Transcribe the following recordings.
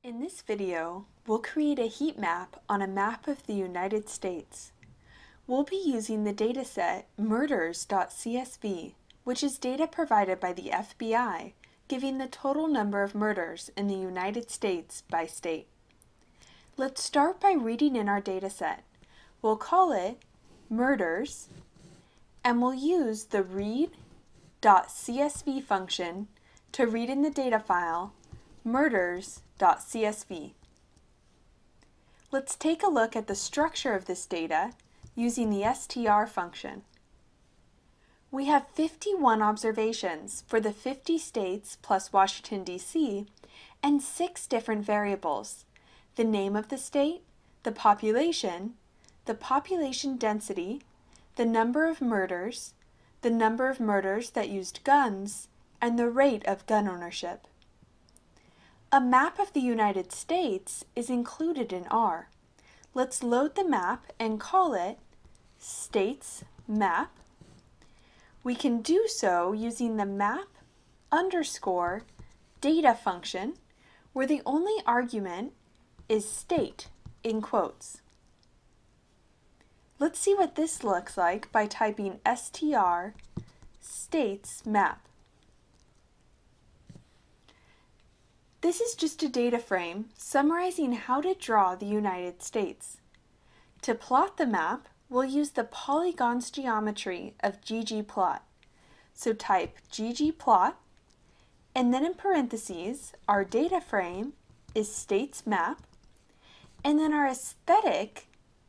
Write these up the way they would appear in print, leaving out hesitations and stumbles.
In this video, we'll create a heat map on a map of the United States. We'll be using the dataset murders.csv, which is data provided by the FBI, giving the total number of murders in the United States by state. Let's start by reading in our dataset. We'll call it murders, and we'll use the read.csv function to read in the data file murders.csv. Let's take a look at the structure of this data using the str function. We have 51 observations for the 50 states plus Washington, D.C., and 6 different variables: the name of the state, the population density, the number of murders that used guns, and the rate of gun ownership. A map of the United States is included in R. Let's load the map and call it States Map. We can do so using the map underscore data function, where the only argument is state in quotes. Let's see what this looks like by typing str states map. This is just a data frame summarizing how to draw the United States. To plot the map, we'll use the polygons geometry of ggplot. So type ggplot, and then in parentheses, our data frame is states map, and then our aesthetic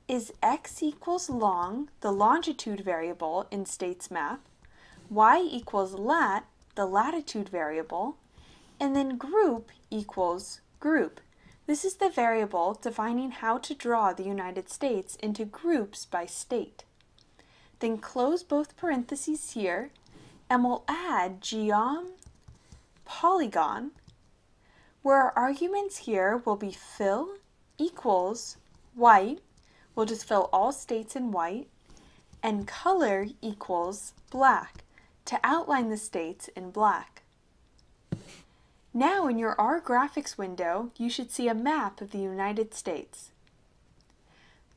is x equals long, the longitude variable in states map, y equals lat, the latitude variable, and then group equals group. This is the variable defining how to draw the United States into groups by state. Then close both parentheses here, and we'll add geom polygon, where our arguments here will be fill equals white, we'll just fill all states in white, and color equals black, to outline the states in black. Now in your R graphics window, you should see a map of the United States.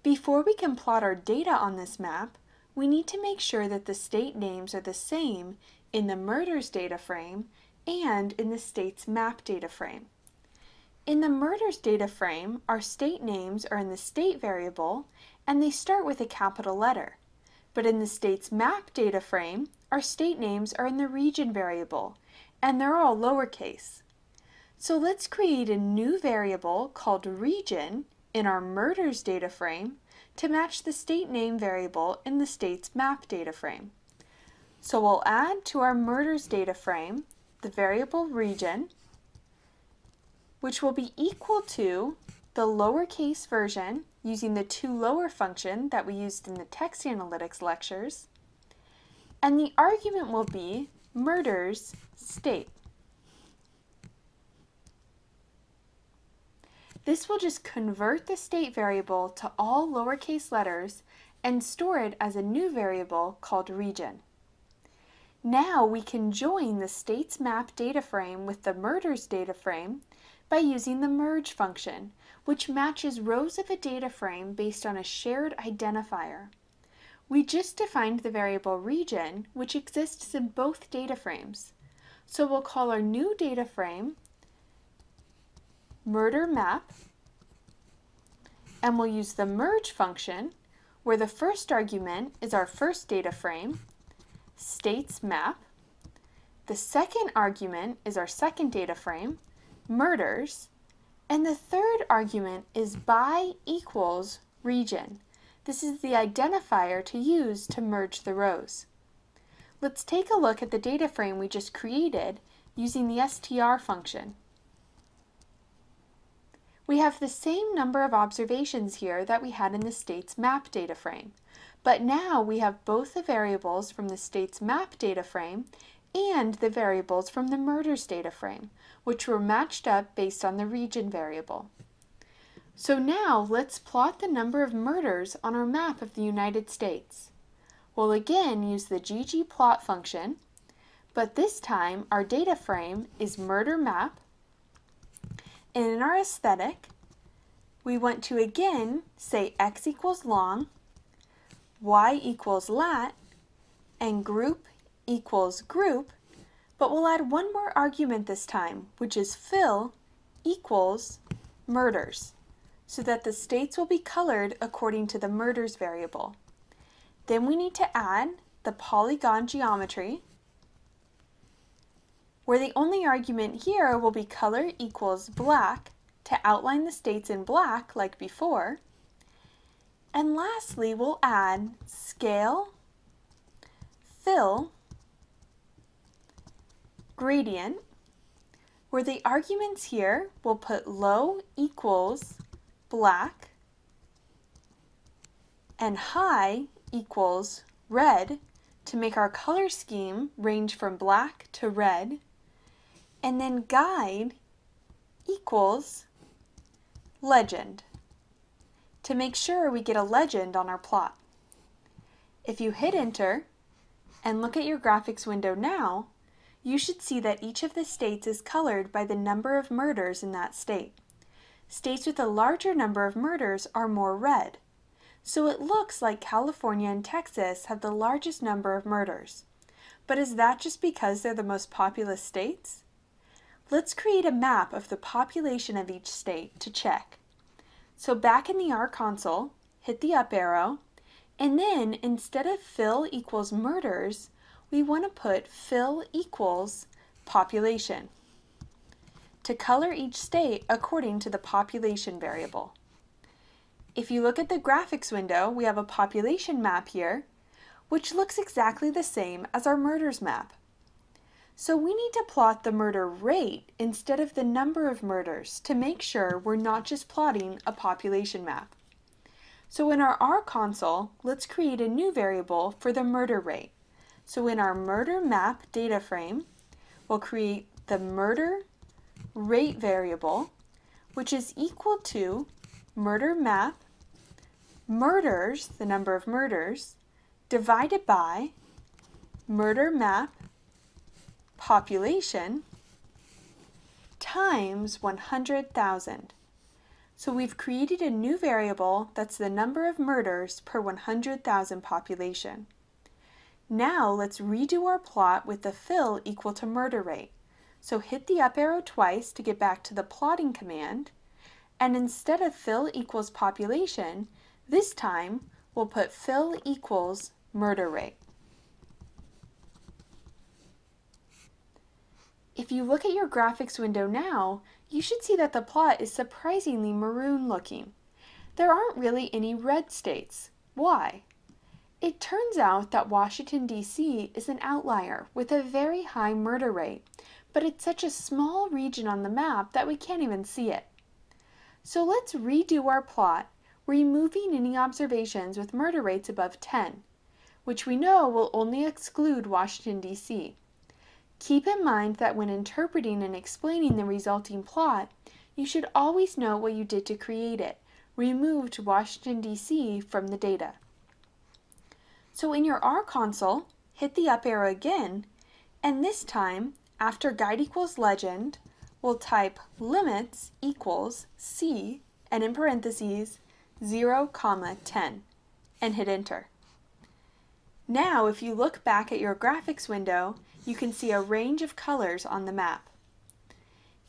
Before we can plot our data on this map, we need to make sure that the state names are the same in the murders data frame and in the states map data frame. In the murders data frame, our state names are in the state variable and they start with a capital letter. But in the states map data frame, our state names are in the region variable and they're all lowercase. So let's create a new variable called region in our murders data frame to match the state name variable in the states map data frame. So we'll add to our murders data frame the variable region, which will be equal to the lowercase version using the toLower function that we used in the text analytics lectures, and the argument will be murders state. This will just convert the state variable to all lowercase letters and store it as a new variable called region. Now we can join the states map data frame with the murders data frame by using the merge function, which matches rows of a data frame based on a shared identifier. We just defined the variable region, which exists in both data frames. So we'll call our new data frame murder map, and we'll use the merge function, where the first argument is our first data frame, states map. The second argument is our second data frame, murders, and the third argument is by equals region. This is the identifier to use to merge the rows. Let's take a look at the data frame we just created using the str function. We have the same number of observations here that we had in the states map data frame, but now we have both the variables from the states map data frame and the variables from the murders data frame, which were matched up based on the region variable. So now let's plot the number of murders on our map of the United States. We'll again use the ggplot function, but this time our data frame is murder map, And in our aesthetic, we want to again say x equals long, y equals lat, and group equals group, but we'll add one more argument this time, which is fill equals murders, so that the states will be colored according to the murders variable. Then we need to add the polygon geometry, where the only argument here will be color equals black to outline the states in black like before. And lastly, we'll add scale, fill, gradient, where the arguments here will put low equals black and high equals red to make our color scheme range from black to red, and then guide equals legend to make sure we get a legend on our plot. If you hit enter and look at your graphics window now, you should see that each of the states is colored by the number of murders in that state. States with a larger number of murders are more red. So it looks like California and Texas have the largest number of murders. But is that just because they're the most populous states? Let's create a map of the population of each state to check. So back in the R console, hit the up arrow, and then instead of fill equals murders, we want to put fill equals population to color each state according to the population variable. If you look at the graphics window, we have a population map here, which looks exactly the same as our murders map. So we need to plot the murder rate instead of the number of murders to make sure we're not just plotting a population map. So in our R console, let's create a new variable for the murder rate. So in our murder map data frame, we'll create the murder rate variable, which is equal to murder map murders, the number of murders, divided by murder map population times 100,000. So we've created a new variable that's the number of murders per 100,000 population. Now let's redo our plot with the fill equal to murder rate. So hit the up arrow twice to get back to the plotting command, and instead of fill equals population, this time we'll put fill equals murder rate. If you look at your graphics window now, you should see that the plot is surprisingly maroon looking. There aren't really any red states. Why? It turns out that Washington, D.C. is an outlier with a very high murder rate, but it's such a small region on the map that we can't even see it. So let's redo our plot, removing any observations with murder rates above 10, which we know will only exclude Washington, D.C. Keep in mind that when interpreting and explaining the resulting plot, you should always know what you did to create it. Removed Washington, D.C. from the data. So in your R console, hit the up arrow again, and this time, after guide equals legend, we'll type limits equals C, and in parentheses, 0, 10, and hit enter. Now, if you look back at your graphics window, you can see a range of colors on the map.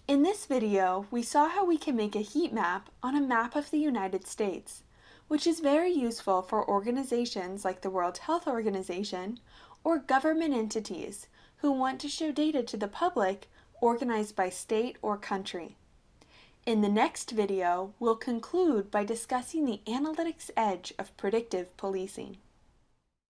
In this video, we saw how we can make a heat map on a map of the United States, which is very useful for organizations like the World Health Organization or government entities who want to show data to the public organized by state or country. In the next video, we'll conclude by discussing the analytics edge of predictive policing.